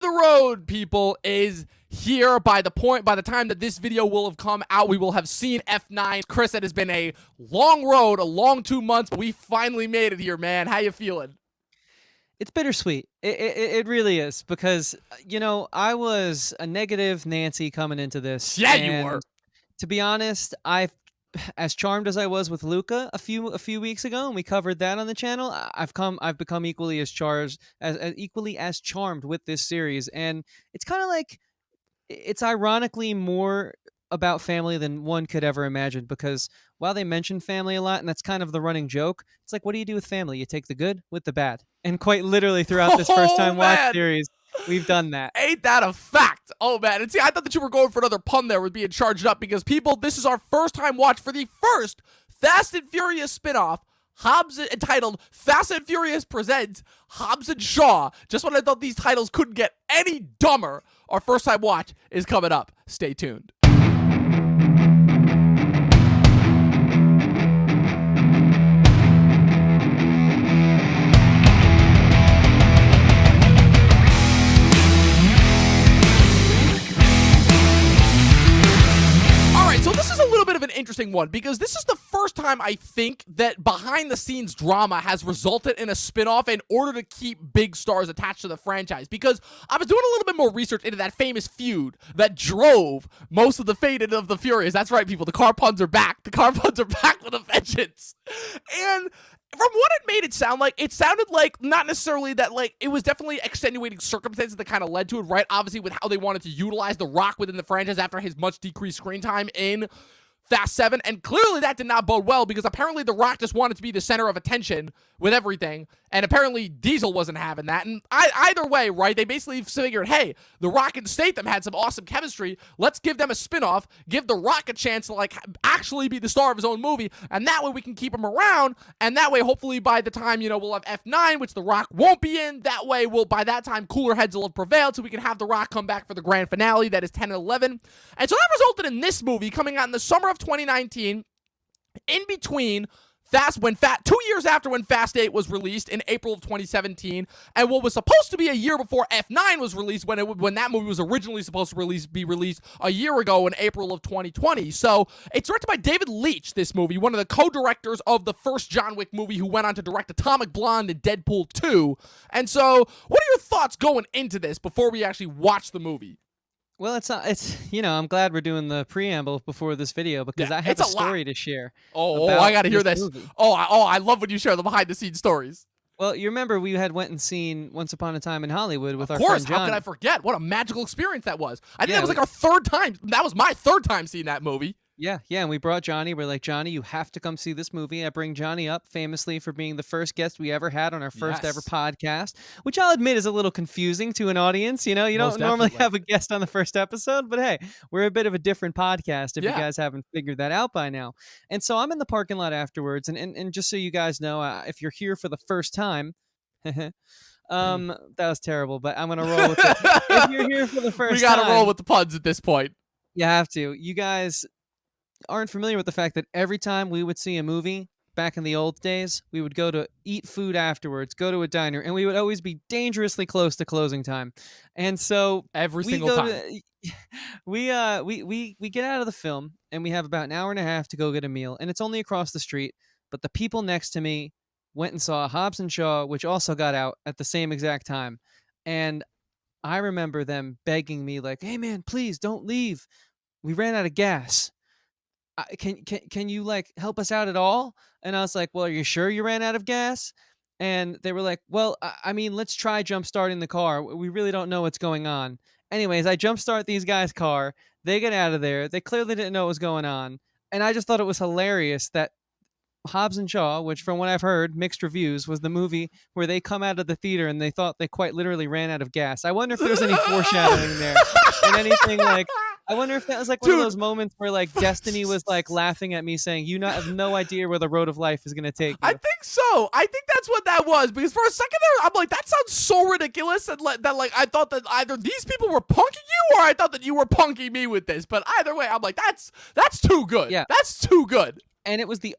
the road, people, is here. By the time that this video will have come out, we will have seen F9. Chris, it has been a long road, a long 2 months, but we finally made it here, man. How you feeling? It's bittersweet. It really is, because, you know, I was a negative Nancy coming into this. Yeah, you were. To be honest, as charmed as I was with Luca a few weeks ago, and we covered that on the channel, I've become equally as charmed with this series, and it's kind of like, it's ironically more about family than one could ever imagine, because while they mention family a lot, and that's kind of the running joke, it's like, what do you do with family? You take the good with the bad. And quite literally throughout this first time watch series, we've done that. Ain't that a fact? Oh, man. And see, I thought that you were going for another pun there with being charged up, because, people, this is our first time watch for the first Fast and Furious spinoff, entitled Fast and Furious Presents Hobbs and Shaw. Just when I thought these titles couldn't get any dumber, our first time watch is coming up. Stay tuned. Interesting one, because this is the first time I think that behind the scenes drama has resulted in a spinoff in order to keep big stars attached to the franchise. Because I was doing a little bit more research into that famous feud that drove most of the fate of the Furious. That's right, people. The car puns are back. The car puns are back with a vengeance. And from what it made it sound like, it sounded like not necessarily that, like, it was definitely extenuating circumstances that kind of led to it, right? Obviously, with how they wanted to utilize The Rock within the franchise after his much decreased screen time in Fast 7, and clearly that did not bode well, because apparently The Rock just wanted to be the center of attention with everything, and apparently Diesel wasn't having that. And either way, right, they basically figured, hey, The Rock and Statham had some awesome chemistry, let's give them a spinoff, give The Rock a chance to, like, actually be the star of his own movie, and that way we can keep him around, and that way, hopefully, by the time, you know, we'll have F9, which The Rock won't be in, that way, by that time, cooler heads will have prevailed, so we can have The Rock come back for the grand finale, that is 10 and 11, and so that resulted in this movie coming out in the summer of 2019, in between 2 years after when Fast 8 was released in April of 2017, and what was supposed to be a year before F9 was released, when that movie was originally supposed to be released a year ago in April of 2020. So it's directed by David Leitch, this movie, one of the co-directors of the first John Wick movie, who went on to direct Atomic Blonde and Deadpool 2. And so, what are your thoughts going into this before we actually watch the movie? Well, you know, I'm glad we're doing the preamble before this video, because I have a story to share. I gotta hear this. I love when you share the behind-the-scenes stories. Well, you remember we went and seen Once Upon a Time in Hollywood with our friend Johnny. Of course, how could I forget? What a magical experience that was. I think that was like our third time. That was my third time seeing that movie. Yeah, and we brought Johnny. We're like, Johnny, you have to come see this movie. I bring Johnny up famously for being the first guest we ever had on our first ever podcast, which I'll admit is a little confusing to an audience. You know, you don't normally have a guest on the first episode, but hey, we're a bit of a different podcast if you guys haven't figured that out by now. And so I'm in the parking lot afterwards, and just so you guys know, if you're here for the first time, that was terrible, but I'm going to roll with it. If you're here for the first time, we got to roll with the puns at this point. You have to. You guys aren't familiar with the fact that every time we would see a movie back in the old days, we would go to eat food afterwards, go to a diner, and we would always be dangerously close to closing time. And so every single time we get out of the film, and we have about an hour and a half to go get a meal, and it's only across the street, but the people next to me went and saw Hobbs and Shaw, which also got out at the same exact time. And I remember them begging me, like, hey man, please don't leave, we ran out of gas. Can you, like, help us out at all? And I was like, well, are you sure you ran out of gas? And they were like, well, I mean, let's try jump starting the car. We really don't know what's going on. Anyways, I jump start these guys' car. They get out of there. They clearly didn't know what was going on. And I just thought it was hilarious that Hobbs and Shaw, which from what I've heard, mixed reviews, was the movie where they come out of the theater and they thought they quite literally ran out of gas. I wonder if there's any foreshadowing there and anything like... I wonder if that was like one of those moments where, like, destiny was like laughing at me saying, you have no idea where the road of life is going to take you. I think so. I think that's what that was, because for a second there, I'm like, that sounds so ridiculous, and that, like, I thought that either these people were punking you or I thought that you were punking me with this. But either way, I'm like, that's too good. Yeah. That's too good. And it was the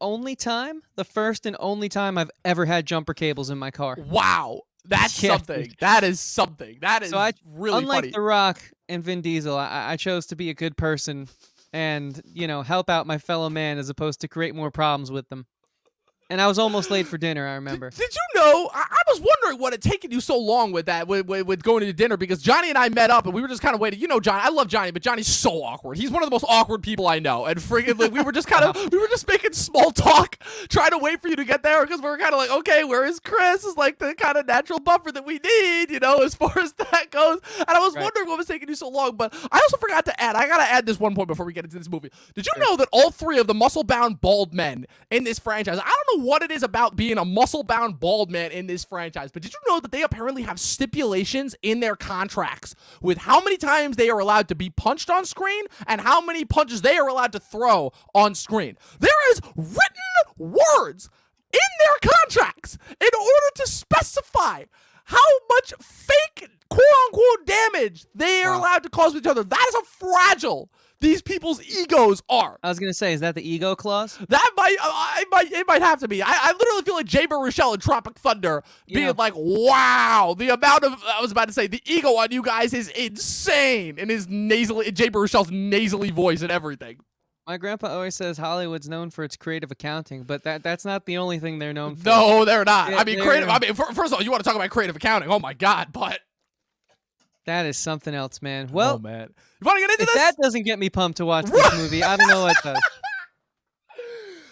first and only time I've ever had jumper cables in my car. Wow. That's Yeah, something. dude. That is something. That is So really unlike funny. The Rock and Vin Diesel, I chose to be a good person and, help out my fellow man as opposed to create more problems with them. And I was almost late for dinner, I remember. Did you know? I was wondering what had taken you so long with that, with going to dinner, because Johnny and I met up and we were just kind of waiting. You know, Johnny, I love Johnny, but Johnny's so awkward. He's one of the most awkward people I know. And freaking, like, we were just making small talk, trying to wait for you to get there, because we were kind of like, okay, where is Chris? Is like the kind of natural buffer that we need, as far as that goes. And I was wondering what was taking you so long, but I also forgot to add. I gotta add this one point before we get into this movie. Did you know that all three of the muscle-bound bald men in this franchise? I don't know what it is about being a muscle-bound bald man in this franchise, but did you know that they apparently have stipulations in their contracts with how many times they are allowed to be punched on screen and how many punches they are allowed to throw on screen? There is written words in their contracts in order to specify how much fake quote-unquote damage they are allowed to cause each other. That is how fragile these people's egos are. I was going to say, is that the ego clause? That it might have to be. I literally feel like Jay Baruchel in Tropic Thunder being like, wow, the amount of, I was about to say, the ego on you guys is insane. And his Jay Baruchel's nasally voice and everything. My grandpa always says Hollywood's known for its creative accounting, but that's not the only thing they're known for. No, they're not. Yeah, First of all, you want to talk about creative accounting. Oh my God, but that is something else, man. Well, man. You want to get into if this? that doesn't get me pumped to watch this movie, I don't know what does.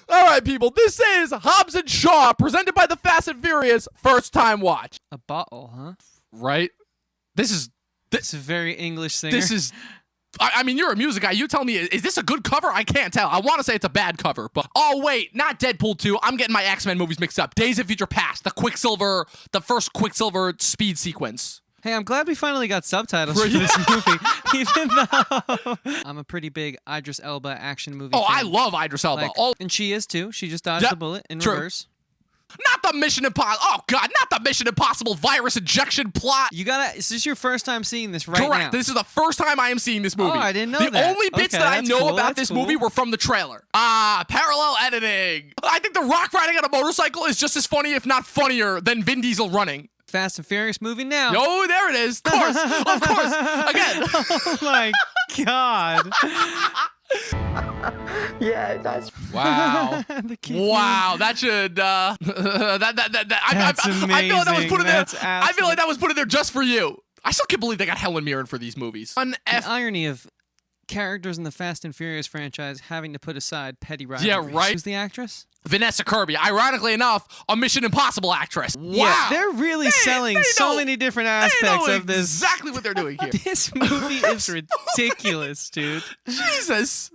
All right, people. This is Hobbs and Shaw, presented by the Fast and Furious First Time Watch. A bottle, huh? Right? This is a very English singer. This is... I mean, you're a music guy. You tell me, is this a good cover? I can't tell. I want to say it's a bad cover, but... Oh, wait. Not Deadpool 2. I'm getting my X-Men movies mixed up. Days of Future Past. The first Quicksilver speed sequence. Hey, I'm glad we finally got subtitles for this movie, even though I'm a pretty big Idris Elba action movie fan. I love Idris Elba. And she is too. She just dodged the bullet in reverse. Not the Mission Impossible. Oh, God, not the Mission Impossible virus injection plot. Is this your first time seeing this right now? Correct. This is the first time I am seeing this movie. Oh, I didn't know that. The only bits that I know about this movie were from the trailer. Parallel editing. I think The Rock riding on a motorcycle is just as funny, if not funnier, than Vin Diesel running. Fast and Furious movie now. No, there it is. Of course. Of course. Again. Oh, my God. Yeah, that's wow. Wow, that should that's amazing. I feel like that was put in there. That's I feel like that was put in there just for you. I still can't believe they got Helen Mirren for these movies. The irony of characters in the Fast and Furious franchise having to put aside petty rivalries. Yeah, right. Who's the actress? Vanessa Kirby, ironically enough, a Mission Impossible actress. Wow. Yeah, they're really selling so many different aspects of this. Exactly what they're doing here. This movie is ridiculous, dude. Jesus.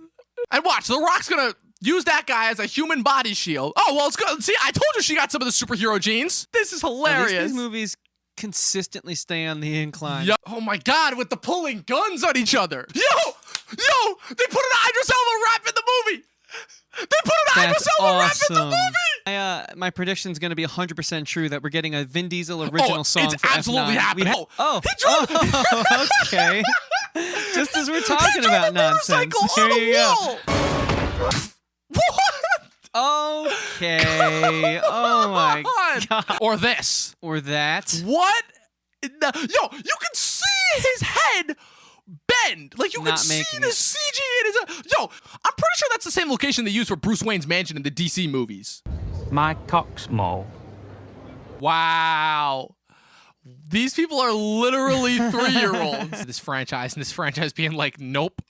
And watch, The Rock's gonna use that guy as a human body shield. Oh, well, it's good. See, I told you she got some of the superhero genes. This is hilarious. These movies consistently stay on the incline. Yo, oh my God, with the pulling guns on each other. Yo, they put an Idris Elba rap in the movie. They put an Idris Elba rap in the movie. My prediction's going to be 100% true that we're getting a Vin Diesel original song it's for absolutely F9. happening. Okay. Just as we're talking about nonsense. Here you go. What? Okay. Oh my God. Or this. Or that. What? Yo, you can see his head bend. Like, you can see the CG in his... Yo, I'm pretty sure that's the same location they used for Bruce Wayne's mansion in the DC movies. my cock's mole. Wow. These people are literally 3-year-olds. This franchise being like, nope.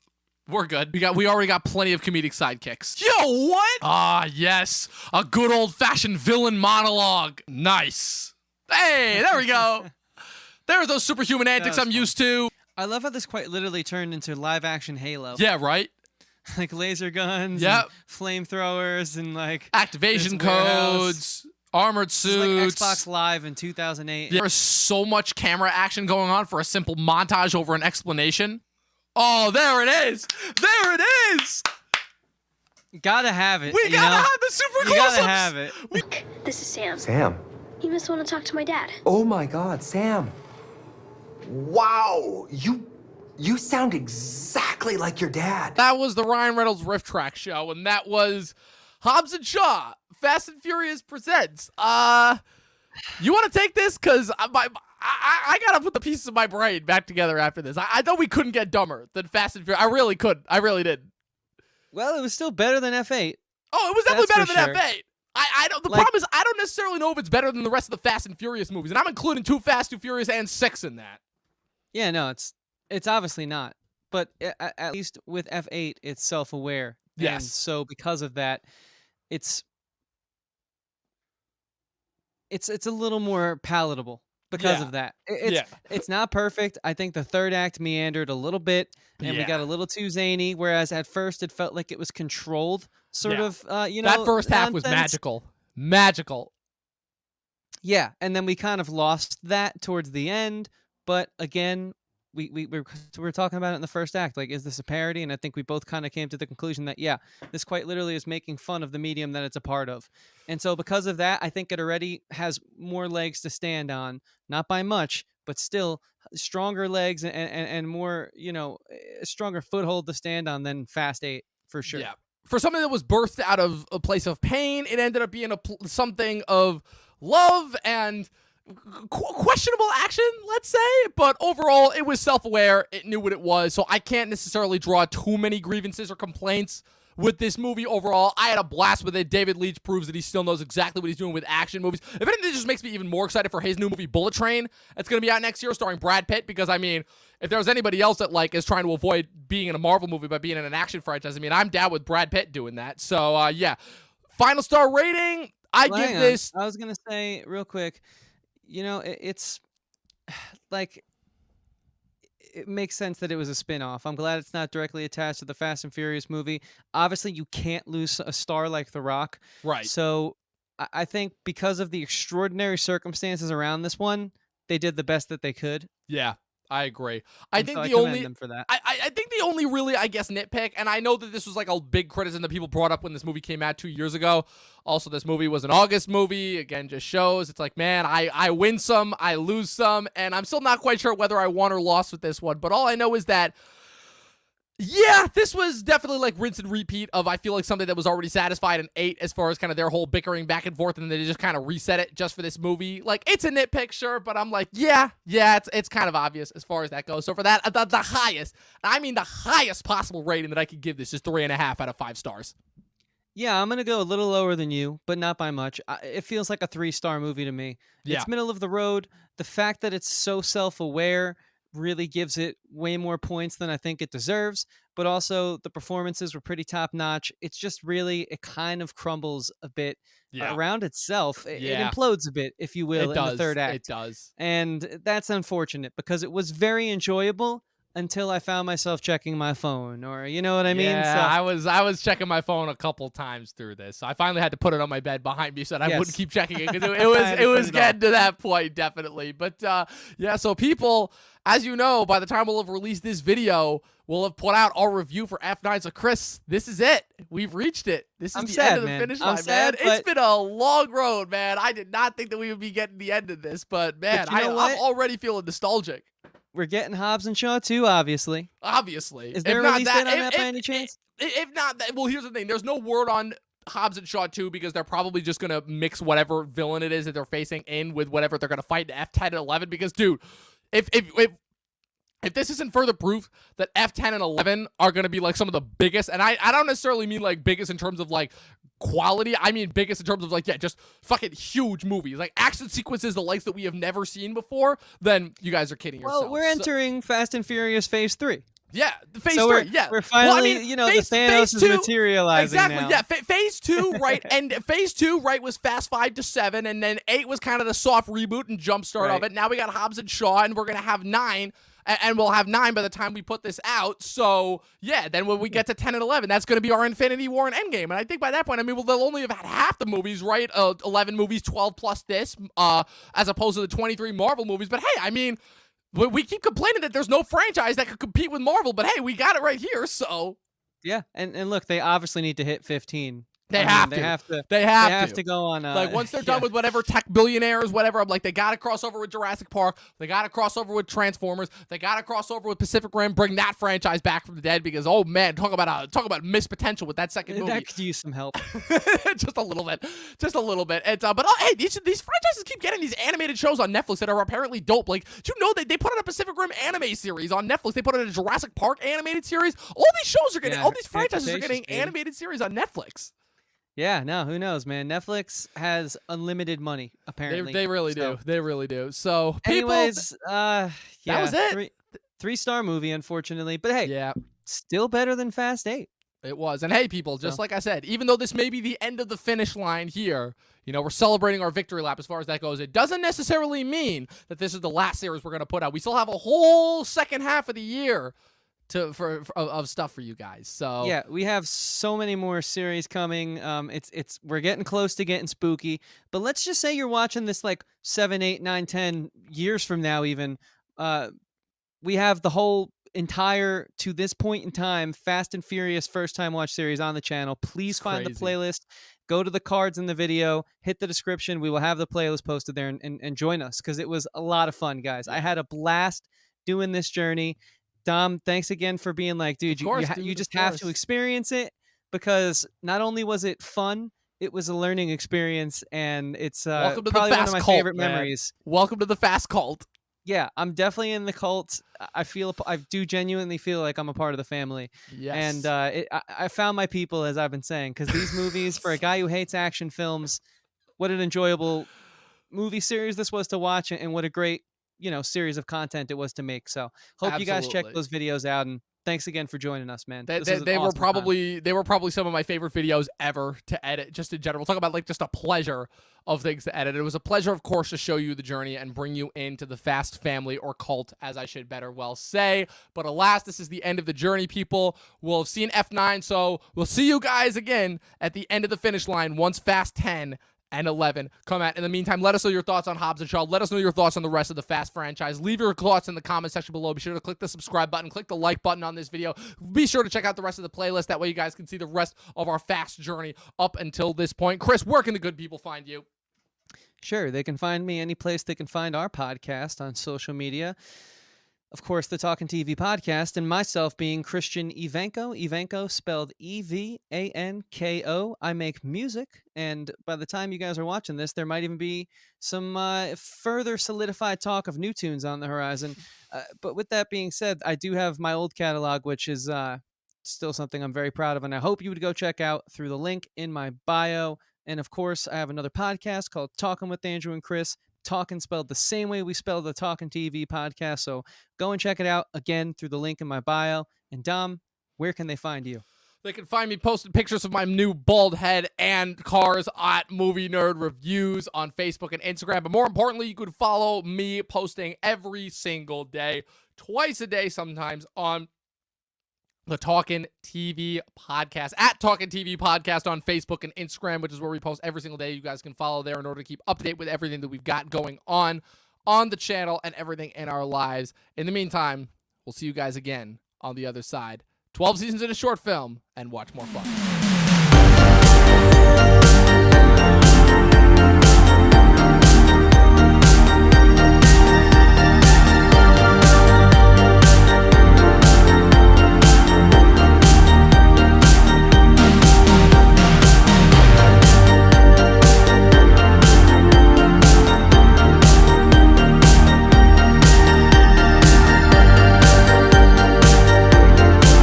We're good. We already got plenty of comedic sidekicks. Yo, what? Ah, yes. A good old-fashioned villain monologue. Nice. Hey, there we go. There's those superhuman antics I'm used to. I love how this quite literally turned into live-action Halo. Yeah, right? Like laser guns, and flamethrowers, and like... activation codes, armored suits. Like Xbox Live in 2008. There's so much camera action going on for a simple montage over an explanation. Oh, there it is. There it is. Gotta have it. We gotta have the super close-ups. You gotta have it. Look, this is Sam. Sam. You must want to talk to my dad. Oh my God, Sam. Wow, you sound exactly like your dad. That was the Ryan Reynolds riff track show, and that was Hobbs and Shaw, Fast and Furious Presents. You want to take this? Because I got to put the pieces of my brain back together after this. I thought we couldn't get dumber than Fast and Furious. I really could. I really did. Well, it was still better than F8. Oh, it was definitely That's better for than sure. F8. I don't. The problem is I don't necessarily know if it's better than the rest of the Fast and Furious movies, and I'm including 2 Fast, 2 Furious, and 6 in that. Yeah, no, it's obviously not. But at least with F8, it's self-aware. Yes. And so because of that, it's a little more palatable because Yeah. of that. It's not perfect. I think the third act meandered a little bit, and we got a little too zany. Whereas at first it felt like it was controlled, sort of. That first half was nonsense. magical. Yeah, and then we kind of lost that towards the end. But again, we're talking about it in the first act. Like, is this a parody? And I think we both kind of came to the conclusion that, yeah, this quite literally is making fun of the medium that it's a part of. And so because of that, I think it already has more legs to stand on, not by much, but still stronger legs and more, a stronger foothold to stand on than Fast 8 for sure. Yeah. For something that was birthed out of a place of pain, it ended up being something of love and questionable action, let's say, but overall it was self-aware. It knew what it was, so I can't necessarily draw too many grievances or complaints with this movie overall. I had a blast with it. David Leitch proves that he still knows exactly what he's doing with action movies. If anything, it just makes me even more excited for his new movie Bullet Train. It's going to be out next year starring Brad Pitt, because I mean, if there was anybody else that is trying to avoid being in a Marvel movie by being in an action franchise, I mean, I'm down with Brad Pitt doing that. So yeah, final star rating, I give this. I was gonna say real quick, it's like, it makes sense that it was a spin-off. I'm glad it's not directly attached to the Fast and Furious movie. Obviously, you can't lose a star like The Rock. Right. So I think because of the extraordinary circumstances around this one, they did the best that they could. Yeah, I agree. I commend them for that. I think the only really, I guess, nitpick, and I know that this was like a big criticism that people brought up when this movie came out 2 years ago. Also, this movie was an August movie. Again, just shows it's like, man, I win some, I lose some, and I'm still not quite sure whether I won or lost with this one. But all I know is that, yeah, this was definitely like rinse and repeat of, I feel like, something that was already satisfied in 8 as far as kind of their whole bickering back and forth, and then they just kind of reset it just for this movie. Like, it's a nitpick, sure, but I'm like, yeah, it's kind of obvious as far as that goes. So for that, the highest possible rating that I could give this is 3.5 out of 5 stars. Yeah, I'm going to go a little lower than you, but not by much. It feels like a 3-star movie to me. Yeah. It's middle of the road. The fact that it's so self-aware really gives it way more points than I think it deserves, but also the performances were pretty top-notch. It's just really, it kind of crumbles a bit around itself. It implodes a bit, if you will, in the third act. It does. And that's unfortunate, because it was very enjoyable until I found myself checking my phone, or you know what I mean? Yeah, So, I was checking my phone a couple times through this. So I finally had to put it on my bed behind me so that I wouldn't keep checking it, because it was getting to that point, definitely. But yeah, so people, as you know, by the time we'll have released this video, we'll have put out our review for F9. So Chris, this is it. We've reached it. This is the end of the finish line, man. It's been a long road, man. I did not think that we would be getting the end of this, but man, I'm already feeling nostalgic. We're getting Hobbs and Shaw too, obviously. Obviously. Is there a release date on that by any chance? If not, well, here's the thing. There's no word on Hobbs and Shaw 2, because they're probably just going to mix whatever villain it is that they're facing in with whatever they're going to fight in F10 and 11. Because, dude, if this isn't further proof that F10 and 11 are going to be like some of the biggest, and I don't necessarily mean like biggest in terms of like quality, I mean biggest in terms of like, yeah, just fucking huge movies, like action sequences, the likes that we have never seen before, then you guys are kidding yourselves. Well, we're entering Fast and Furious Phase 3. Yeah, Phase 3, we're, We're finally, the Thanos is materializing exactly, now. Yeah, Phase 2, right, and Phase 2, right, was Fast 5 to 7, and then 8 was kind of the soft reboot and jumpstart of it. Now we got Hobbs and Shaw, and we're going to have 9, and we'll have 9 by the time we put this out. So, yeah, then when we get to 10 and 11, that's going to be our Infinity War and Endgame. And I think by that point, I mean, they'll only have had half the movies, right? 11 movies, 12 plus this, as opposed to the 23 Marvel movies. But hey, I mean, we keep complaining that there's no franchise that could compete with Marvel, but hey, we got it right here, so. Yeah, and look, they obviously need to hit 15 They I mean, have they to. have to. They They have have to. to go on. Like, once they're yeah. done with whatever tech billionaires, whatever, I'm like, they got to cross over with Jurassic Park. They got to cross over with Transformers. They got to cross over with Pacific Rim, bring that franchise back from the dead because, oh, man, talk about missed potential with that second movie. That could use some help. Just a little bit. Just a little bit. And, but, oh, hey, these franchises keep getting these animated shows on Netflix that are apparently dope. Like, do you know that they put out a Pacific Rim anime series on Netflix? They put out a Jurassic Park animated series. All these shows are getting, all these franchises are getting animated series on Netflix. Yeah, no, who knows, man? Netflix has unlimited money, apparently. They really do. They really do. So, people, anyways, yeah, that was it. Three-star movie, unfortunately. But hey, yeah, still better than Fast 8. it was. And hey, people, just like I said, even though this may be the end of the finish line here, you know, we're celebrating our victory lap as far as that goes. It doesn't necessarily mean that this is the last series we're going to put out. We still have a whole second half of the year of stuff for you guys. So yeah, we have so many more series coming. We're getting close to getting spooky. But let's just say you're watching this like 7, 8, 9, 10 years from now even. We have the whole entire, to this point in time, Fast and Furious first time watch series on the channel. Please find the playlist. Go to the cards in the video, hit the description. We will have the playlist posted there and join us because it was a lot of fun, guys. I had a blast doing this journey. Dom, thanks again for being like, dude, you just have to experience it because not only was it fun, it was a learning experience, and it's welcome to probably the one Fast of my cult, favorite man. memories. Welcome to the Fast cult. Yeah, I'm definitely in the cult. I do genuinely feel like I'm a part of the family. Yes. And I found my people, as I've been saying, because these movies, for a guy who hates action films, what an enjoyable movie series this was to watch, and what a great, series of content it was to make. So hope you guys check those videos out, and thanks again for joining us, man. They were probably some of my favorite videos ever to edit, just in general. We'll talk about like just a pleasure of things to edit. It was a pleasure, of course, to show you the journey and bring you into the Fast family, or cult, as I should better well say. But alas, this is the end of the journey, people. We'll have seen F9, so we'll see you guys again at the end of the finish line once Fast 10 and 11 come out. In the meantime, let us know your thoughts on Hobbs and Shaw. Let us know your thoughts on the rest of the Fast franchise. Leave your thoughts in the comment section below. Be sure to click the subscribe button, click the like button on this video. Be sure to check out the rest of the playlist. That way you guys can see the rest of our Fast journey up until this point. Chris, where can the good people find you? Sure, they can find me any place they can find our podcast on social media. Of course, the Talkin TV podcast, and myself being Christian Evanko. Evanko spelled Evanko. I make music, and by the time you guys are watching this, there might even be some further solidified talk of new tunes on the horizon. But with that being said, I do have my old catalog, which is still something I'm very proud of, and I hope you would go check out through the link in my bio. And of course, I have another podcast called Talkin with Andrew and Chris. Talkin spelled the same way we spell the Talkin TV podcast. So go and check it out again through the link in my bio. And Dom, where can they find you? They can find me posting pictures of my new bald head and cars at Movie Nerd Reviews on Facebook and Instagram. But more importantly, you could follow me posting every single day, twice a day sometimes, on the Talkin TV podcast, at Talkin TV podcast on Facebook and Instagram, which is where we post every single day. You guys can follow there in order to keep up to date with everything that we've got going on the channel and everything in our lives. In the meantime, we'll see you guys again on the other side. 12 seasons in a short film, and watch more fun.